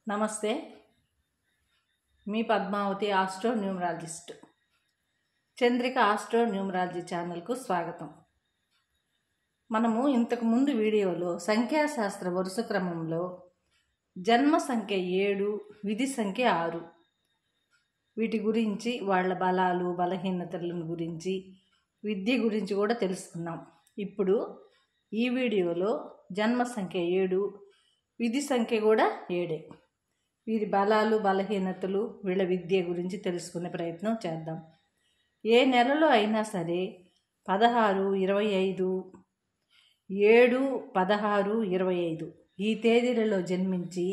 నమస్తే. మీ Padmavati astro numerologist. Chandrika astro numerology ఛానల్కు స్వాగతం. మనము ఇంతకుముందు వీడియోలో సంఖ్యాశాస్త్ర వరుస క్రమంలో జన్మ సంఖ్య 7, విధి సంఖ్య 6 వీటి గురించి, వాళ్ళ బలాలు బలహీనతలను గురించి, విద్య గురించి కూడా తెలుసుకున్నాం. ఇప్పుడు ఈ వీడియోలో జన్మ సంఖ్య 7, విధి సంఖ్య కూడా 7, వీరి బలాలు బలహీనతలు, వీళ్ళ విద్య గురించి తెలుసుకునే ప్రయత్నం చేద్దాం. ఏ నెలలో అయినా సరే 16, 25, 7, 16, 25 ఈ తేదీలలో జన్మించి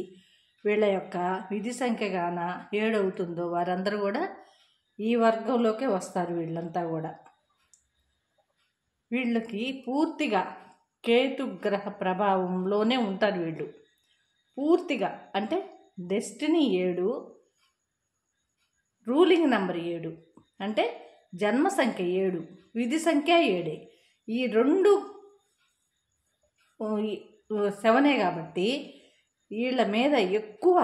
వీళ్ళ యొక్క విధి సంఖ్య గాన 7 అవుతుందో వారందరూ కూడా ఈ వర్గంలోకే వస్తారు. వీళ్ళంతా కూడా వీళ్ళకి పూర్తిగా కేతుగ్రహ ప్రభావంలోనే ఉంటారు. వీళ్ళు పూర్తిగా అంటే డెస్టినీ 7, రూలింగ్ నెంబర్ 7 అంటే జన్మ సంఖ్య 7, విధి సంఖ్య 7. ఈ రెండు 7 కాబట్టి వీళ్ళ మీద ఎక్కువ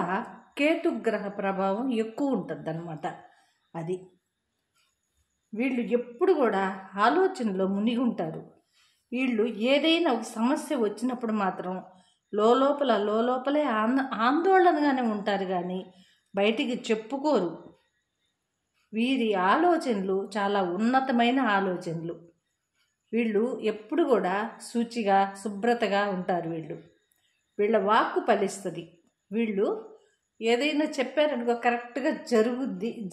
కేతుగ్రహ ప్రభావం ఎక్కువ ఉంటుంది అన్నమాట. అది వీళ్ళు ఎప్పుడు కూడా ఆలోచనలో మునిగి ఉంటారు. వీళ్ళు ఏదైనా ఒక సమస్య వచ్చినప్పుడు మాత్రం లోపలే ఆందోళనగానే ఉంటారు, కానీ బయటికి చెప్పుకోరు. వీరి ఆలోచనలు చాలా ఉన్నతమైన ఆలోచనలు. వీళ్ళు ఎప్పుడు కూడా శుచిగా శుభ్రతగా ఉంటారు. వీళ్ళ వాక్కు ఫలిస్తుంది. వీళ్ళు ఏదైనా చెప్పారనుకో కరెక్ట్గా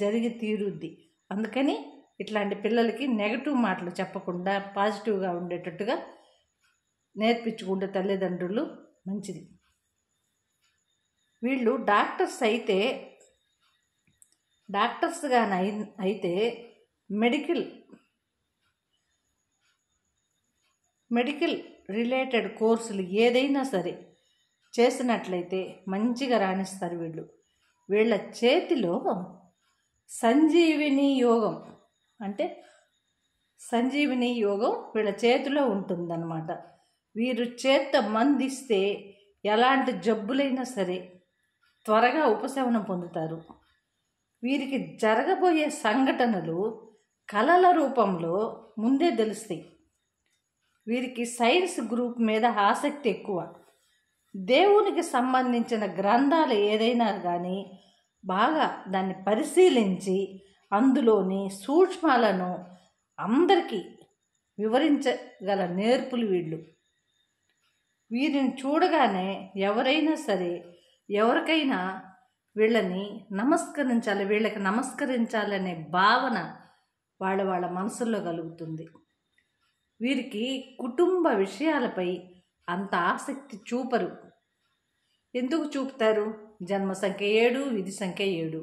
జరిగి తీరుద్ది. అందుకని ఇట్లాంటి పిల్లలకి నెగటివ్ మాటలు చెప్పకుండా పాజిటివ్గా ఉండేటట్టుగా నేర్పించుకుంటే తల్లిదండ్రులు మంచిది. వీళ్ళు డాక్టర్స్గా అయితే మెడికల్ రిలేటెడ్ కోర్సులు ఏదైనా సరే చేసినట్లయితే మంచిగా రాణిస్తారు. వీళ్ళ చేతిలో సంజీవిని యోగం వీళ్ళ చేతిలో ఉంటుందన్నమాట. వీరు చేత్తో మందిస్తే ఎలాంటి జబ్బులైనా సరే త్వరగా ఉపశమనం పొందుతారు. వీరికి జరగబోయే సంఘటనలు కళల రూపంలో ముందే తెలుస్తాయి. వీరికి సైన్స్ గ్రూప్ మీద ఆసక్తి ఎక్కువ. దేవునికి సంబంధించిన గ్రంథాలు ఏదైనా కానీ బాగా దాన్ని పరిశీలించి అందులోని సూక్ష్మాలను అందరికీ వివరించగల నేర్పులు వీరిని చూడగానే ఎవరికైనా వీళ్ళకి నమస్కరించాలనే భావన వాళ్ళ మనసుల్లో కలుగుతుంది. వీరికి కుటుంబ విషయాలపై అంత ఆసక్తి చూపరు. ఎందుకు చూపుతారు? జన్మ సంఖ్య 7, విధి సంఖ్య 7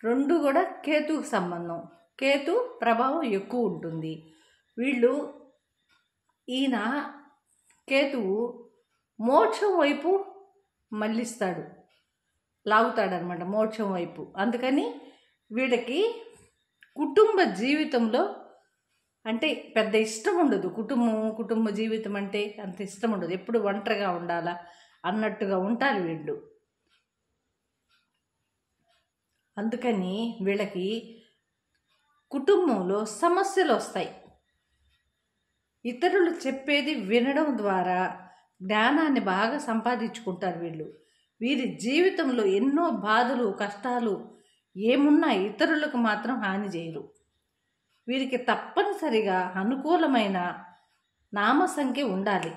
రెండు కూడా కేతుకు సంబంధం. కేతు ప్రభావం ఎక్కువ ఉంటుంది. ఈయన కేతువు మోక్షం వైపు లాగుతాడనమాట, మోక్షం వైపు. అందుకని వీళ్ళకి కుటుంబ జీవితంలో అంటే పెద్ద ఇష్టం ఉండదు. కుటుంబ జీవితం అంటే అంత ఇష్టం ఉండదు. ఎప్పుడు ఒంటరిగా ఉండాలా అన్నట్టుగా ఉంటారు వీళ్ళు. అందుకని వీళ్ళకి కుటుంబంలో సమస్యలు వస్తాయి. ఇతరులు చెప్పేది వినడం ద్వారా జ్ఞానాన్ని బాగా సంపాదించుకుంటారు. వీరి జీవితంలో ఎన్నో బాధలు కష్టాలు ఏమున్నా ఇతరులకు మాత్రం హాని చేయరు. వీరికి తప్పనిసరిగా అనుకూలమైన నామ సంఖ్య ఉండాలి.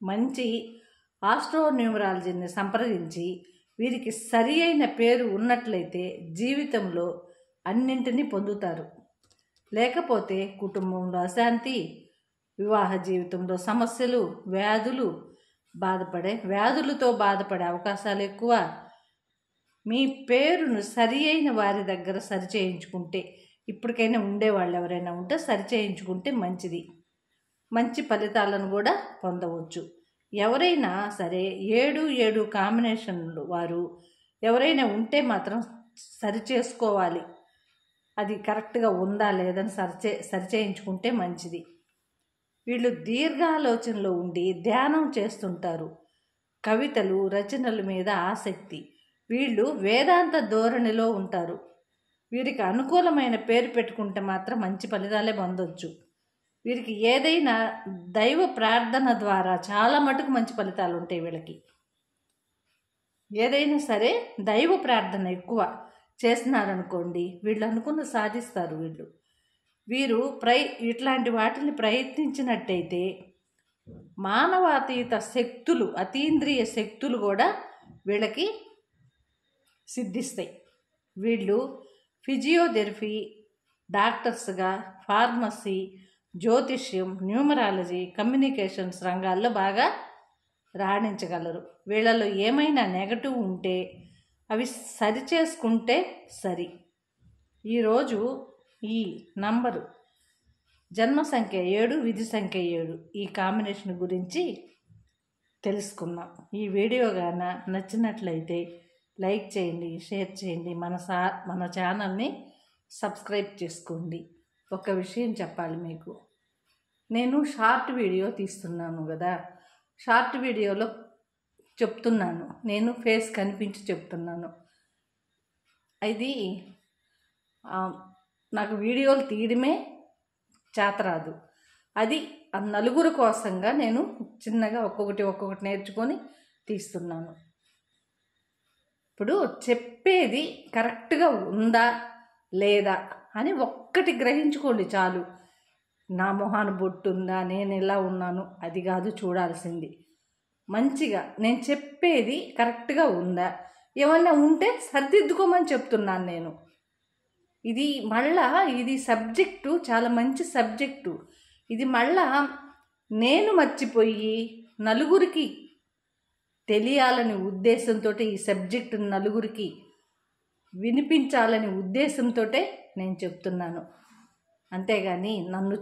మంచి ఆస్ట్రో న్యూమరాలజీని సంప్రదించి వీరికి సరి అయిన పేరు ఉన్నట్లయితే జీవితంలో అన్నింటినీ పొందుతారు. లేకపోతే కుటుంబంలో అశాంతి, వివాహ జీవితంలో సమస్యలు, వ్యాధులతో బాధపడే అవకాశాలు ఎక్కువ. మీ పేరును సరి అయిన వారి దగ్గర సరిచేయించుకుంటే, ఇప్పటికైనా ఉండేవాళ్ళు ఎవరైనా ఉంటే సరిచేయించుకుంటే మంచిది. మంచి ఫలితాలను కూడా పొందవచ్చు. ఎవరైనా సరే 7 కాంబినేషన్లు వారు ఎవరైనా ఉంటే మాత్రం సరిచేసుకోవాలి. అది కరెక్ట్గా ఉందా లేదని సరిచేయించుకుంటే మంచిది. వీళ్ళు దీర్ఘాలోచనలో ఉండి ధ్యానం చేస్తుంటారు. కవితలు, రచనల మీద ఆసక్తి. వీళ్ళు వేదాంత ధోరణిలో ఉంటారు. వీరికి అనుకూలమైన పేరు పెట్టుకుంటే మాత్రం మంచి ఫలితాలే పొందొచ్చు. వీరికి ఏదైనా దైవ ప్రార్థన ద్వారా చాలా మటుకు మంచి ఫలితాలు ఉంటాయి. వీళ్ళకి ఏదైనా సరే దైవ ప్రార్థన ఎక్కువ చేస్తున్నారనుకోండి, వీళ్ళు అనుకున్న సాధిస్తారు. వీరు ఇట్లాంటి వాటిని ప్రయత్నించినట్టయితే మానవాతీత శక్తులు, అతీంద్రియ శక్తులు కూడా వీళ్ళకి సిద్ధిస్తాయి. వీళ్ళు ఫిజియోథెరపీ డాక్టర్స్గా, ఫార్మసీ, జ్యోతిష్యం, న్యూమరాలజీ, కమ్యూనికేషన్స్ రంగాల్లో బాగా రాణించగలరు. వీళ్ళలో ఏమైనా నెగటివ్ ఉంటే అవి సరిచేసుకుంటే సరి. ఈరోజు ఈ నంబరు జన్మ సంఖ్య 7, విధి సంఖ్య 7 ఈ కాంబినేషన్ గురించి తెలుసుకుందాం. ఈ వీడియో గాన నచ్చినట్లయితే లైక్ చేయండి, షేర్ చేయండి, మన ఛానల్ని సబ్స్క్రైబ్ చేసుకోండి. ఒక విషయం చెప్పాలి మీకు, నేను షార్ట్ వీడియో తీస్తున్నాను కదా, షార్ట్ వీడియోలో చెప్తున్నాను, నేను ఫేస్ కనిపించి చెప్తున్నాను. అది నాకు వీడియోలు తీయడమే చేతరాదు. అది ఆ నలుగురు కోసంగా నేను చిన్నగా ఒక్కొక్కటి నేర్చుకొని తీస్తున్నాను. ఇప్పుడు చెప్పేది కరెక్ట్గా ఉందా లేదా అని ఒక్కటి గ్రహించుకోండి చాలు. నా మొహాన బొట్టు ఉందా, నేను ఎలా ఉన్నాను అది కాదు చూడాల్సింది. మంచిగా నేను చెప్పేది కరెక్ట్గా ఉందా, ఏమన్నా ఉంటే సరిదిద్దుకోమని చెప్తున్నాను నేను. ఇది సబ్జెక్టు చాలా మంచి సబ్జెక్టు. ఇది మళ్ళా నేను మర్చిపోయి నలుగురికి తెలియాలని ఉద్దేశంతో ఈ సబ్జెక్టు నలుగురికి వినిపించాలని ఉద్దేశంతో నేను చెప్తున్నాను. అంతేగాని నన్ను